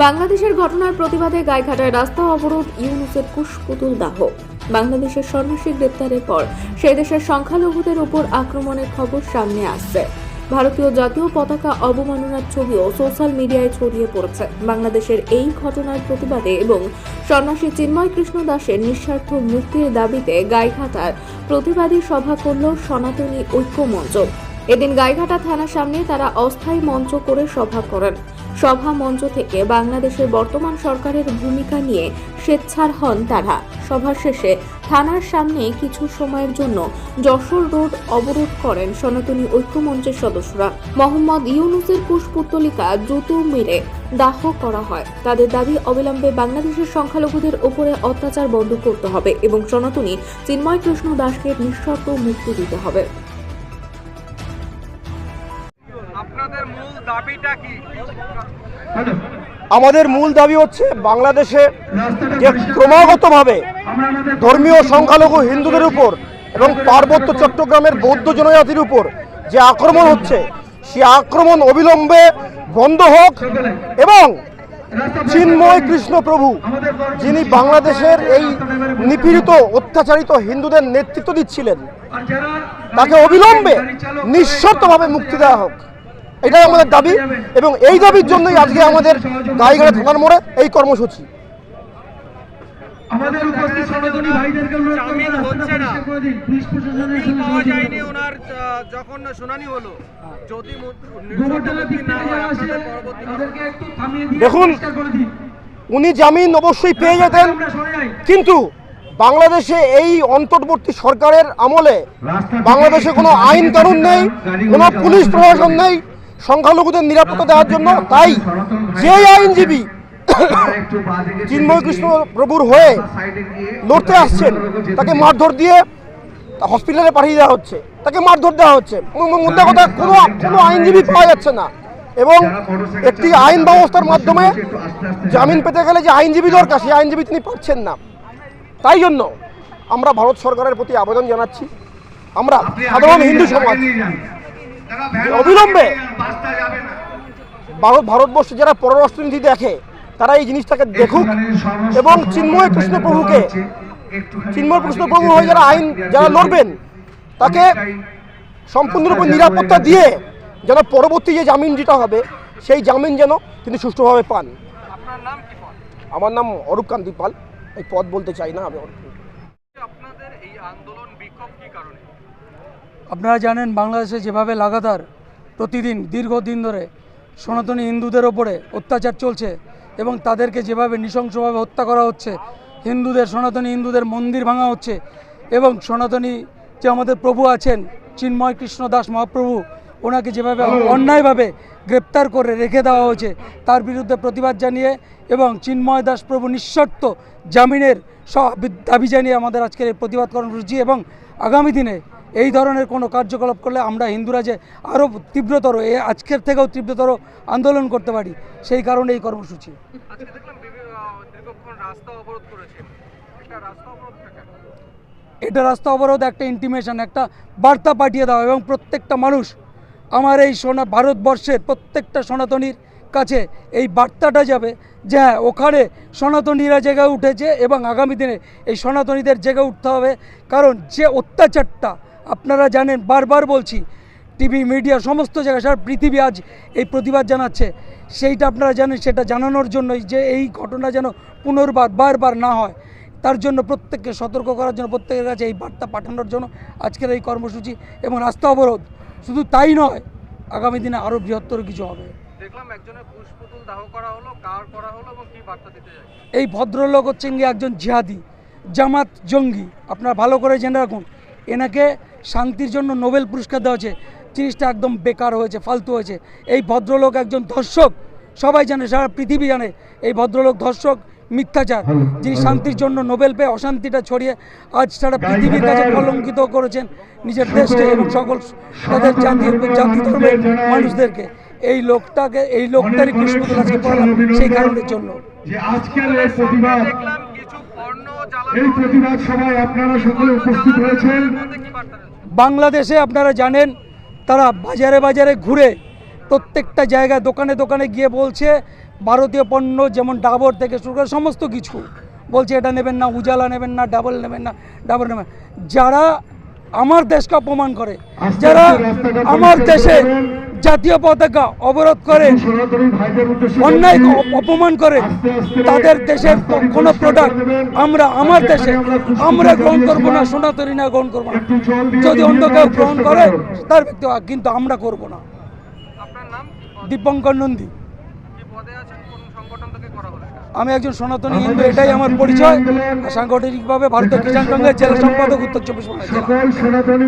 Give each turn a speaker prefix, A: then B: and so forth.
A: বাংলাদেশের ঘটনার প্রতিবাদে গাইঘাটায় রাস্তা অবরোধ, ইউনূসের কুশপুতুল দাহ। বাংলাদেশের সন্ন্যাসী গ্রেপ্তারের পর সেই দেশের সংখ্যালঘুদের উপর আক্রমণের খবর সামনে আসছে। ভারতীয় জাতীয় পতাকা অবমাননার ছবিও সোশ্যাল মিডিয়ায় ছড়িয়ে পড়েছে। বাংলাদেশের এই ঘটনার প্রতিবাদে এবং সন্ন্যাসী চিন্ময় কৃষ্ণ দাসের নিঃস্বার্থ মুক্তির দাবিতে গাইঘাটার প্রতিবাদী সভা করল সনাতনী ঐক্য মঞ্চ। এদিন গাইঘাটা থানার সামনে তারা অস্থায়ী মঞ্চ করে সভা করেন। সভা মঞ্চ থেকে বাংলাদেশের বর্তমান সরকারের ভূমিকা নিয়ে স্বেচ্ছার হন তারা। সভা শেষে থানার সামনে কিছু সময়ের জন্য যশোর রোড অবরোধ করেন সনাতনী ঐক্য মঞ্চের সদস্যরা। মোহাম্মদ ইউনূসের কুশপুত্তলিকা জুতো মেরে দাহ করা হয়। তাদের দাবি, অবিলম্বে বাংলাদেশের সংখ্যালঘুদের উপরে অত্যাচার বন্ধ করতে হবে এবং সনাতনী চিন্ময় কৃষ্ণ দাসকে নিঃশর্ত মুক্তি দিতে হবে।
B: আপনাদের মূল দাবিটা কি?
C: আমাদের মূল দাবি হচ্ছে বাংলাদেশে যে ক্রমাগতভাবে ধর্মীয় সংখ্যালঘু হিন্দুদের উপর এবং পার্বত্য চট্টগ্রামের বৌদ্ধ জনজাতির উপর যে আক্রমণ হচ্ছে, সে আক্রমণ অবিলম্বে বন্ধ হোক এবং চিন্ময় কৃষ্ণ প্রভু, যিনি বাংলাদেশের এই নিপীড়িত অত্যাচারিত হিন্দুদের নেতৃত্ব দিচ্ছিলেন, তাকে অবিলম্বে নিঃশর্তভাবে মুক্তি দেওয়া হোক। এটাই আমাদের দাবি এবং এই দাবির জন্যই আজকে আমাদের গাইঘাটা থানার মোড়ে এই কর্মসূচি।
D: আমাদের উপস্থিত সনাতনী ভাইদেরকে
B: জামিন হচ্ছে না, পাওয়া যায়নি ওনার যখন শুনানি হলো। যদি না হয় আপনাদের পরবর্তী
C: দেখুন, উনি জামিন অবশ্যই পেয়ে যেতেন, কিন্তু বাংলাদেশে এই অন্তর্বর্তী সরকারের আমলে বাংলাদেশে কোনো আইন কানুন নেই, কোনো পুলিশ প্রশাসন নেই সংখ্যালঘুদের নিরাপত্তা দেওয়ার জন্য। তাই যে আইনজীবী চিন্ময় কৃষ্ণ প্রভুর হয়ে লড়তে আসছেন, তাকে মারধর দিয়ে হসপিটালে পাঠিয়ে দেওয়া হচ্ছে, তাকে মারধর দেওয়া হচ্ছে। মুদ্রা কথা, কোনো আইনজীবী পাওয়া যাচ্ছে না এবং একটি আইন ব্যবস্থার মাধ্যমে জামিন পেতে গেলে যে আইনজীবী দরকার, সেই আইনজীবী তিনি পাচ্ছেন না। তাই জন্য আমরা ভারত সরকারের প্রতি আবেদন জানাচ্ছি, আমরা সাধারণ হিন্দু সমাজ অবিলম্বে ভারতবর্ষে যারা পররাষ্ট্রনীতি দেখে, তারা এই জিনিসটাকে দেখুক এবং চিন্ময় কৃষ্ণ প্রভু হয়ে যারা লড়বেন, তাকে সম্পূর্ণরূপে নিরাপত্তা দিয়ে যেন পরবর্তী যে জামিন যেটা হবে, সেই জামিন যেন তিনি সুষ্ঠুভাবে পান।
B: আপনার নাম কি?
C: আমার নাম অরূপ কান্তি পাল। এই পদ বলতে চাই না আমি।
B: আপনাদের এই আন্দোলন বিক্ষোভ কি কারণে?
E: আপনারা জানেন, বাংলাদেশে যেভাবে লাগাতার প্রতিদিন দীর্ঘদিন ধরে সনাতনী হিন্দুদের ওপরে অত্যাচার চলছে এবং তাদেরকে যেভাবে নৃশংসভাবে হত্যা করা হচ্ছে, সনাতনী হিন্দুদের মন্দির ভাঙা হচ্ছে এবং সনাতনী যে আমাদের প্রভু আছেন চিন্ময় কৃষ্ণ দাস মহাপ্রভু, ওনাকে যেভাবে অন্যায়ভাবে গ্রেপ্তার করে রেখে দেওয়া হয়েছে, তার বিরুদ্ধে প্রতিবাদ জানিয়ে এবং চিন্ময় দাস প্রভু নিঃশর্ত জামিনের দাবি জানিয়ে আমাদের আজকের এই প্রতিবাদ কর্মসূচি। এবং আগামী দিনে এই ধরনের কোনো কার্যকলাপ করলে আমরা হিন্দুরা যে আরও তীব্রতর, আজকের থেকেও তীব্রতর আন্দোলন করতে পারি, সেই কারণে এই কর্মসূচি। এটা রাস্তা অবরোধ একটা ইন্টিমেশন, একটা বার্তা পাঠিয়ে দেওয়া এবং প্রত্যেকটা মানুষ, আমার এই ভারতবর্ষের প্রত্যেকটা সনাতনীর কাছে এই বার্তাটা যাবে যে হ্যাঁ, ওখানে সনাতনীরা জেগে উঠেছে এবং আগামী দিনে এই সনাতনীদের জেগে উঠতে হবে। কারণ যে অত্যাচারটা আপনারা জানেন, বারবার বলছি, টিভি মিডিয়া সমস্ত জায়গায় সারা পৃথিবী আজ এই প্রতিবাদ জানাচ্ছে, সেইটা আপনারা জানেন। সেটা জানানোর জন্যই যে এই ঘটনা যেন বারবার না হয়, তার জন্য প্রত্যেককে সতর্ক করার জন্য, প্রত্যেকের কাছে এই বার্তা পাঠানোর জন্য আজকের এই কর্মসূচি এবং রাস্তা অবরোধ। শুধু তাই নয়, আগামী দিনে আরও বৃহত্তর কিছু হবে।
B: দেখলাম একজনের কুশপুতুল দাহ করা হলো, কার করা হলো এবং কি বার্তা দিতে যায়?
E: এই ভদ্রলোক হচ্ছেন গিয়ে একজন জিহাদি, জামাত জঙ্গি। আপনারা ভালো করে জেনে রাখুন, এনাকে শান্তির জন্য নোবেল পুরস্কার দেওয়া হয়েছে। জিনিসটা একদম বেকার হয়েছে, ফালতু হয়েছে। এই ভদ্রলোক একজন ধর্ষক, সবাই জানে, সারা পৃথিবী জানে এই ভদ্রলোক ধর্ষক, মিথ্যাচার, যিনি শান্তির জন্য নোবেল পেয়ে অশান্তিটা ছড়িয়ে আজ সারা পৃথিবীর কাছে কলঙ্কিত করেছেন নিজের দেশকে এবং সকল তাদের জাতি ধর্মের মানুষদেরকে। এই লোকটারই কুশপুতুল আজকে পড়লাম সেই কারণের জন্য।
D: যে আজকের এই প্রতিবাদ সভায় আপনারা সকলে উপস্থিত হয়েছেন।
E: বাংলাদেশে আপনারা জানেন, তারা বাজারে বাজারে ঘুরে প্রত্যেকটা জায়গায় দোকানে দোকানে গিয়ে বলছে ভারতীয় পণ্য যেমন ডাবর থেকে শুরু করে সমস্ত কিছু বলছে এটা নেবেন না, উজালা নেবেন না, ডাবল নেবেন না, ডাবর নেবেন। যারা আমার দেশকে অপমান করে, যারা আমার দেশে জাতীয় পতাকা অবরোধ করে, অন্যায় অপমান করে, তাদের দেশের কোনো প্রোডাক্ট আমরা আমার দেশে আমরা গ্রহণ করব না, সনাতনী না গ্রহণ করবো না। যদি অন্য কেউ গ্রহণ করে তার ব্যক্তি, কিন্তু আমরা করব না।
B: আপনার নাম কি পদ?
E: দীপঙ্কর নন্দী,
B: কি পদে আছেন? কোন সংগঠন থেকে করা হলো এটা?
E: আমি একজন সনাতনী হিন্দু, এটাই আমার পরিচয়। সাংগঠনিকভাবে ভারতীয় কিষাণ সংঘের জেলা সম্পাদক, উত্তর 24 পরগনা জেলা।
D: সকল সনাতনী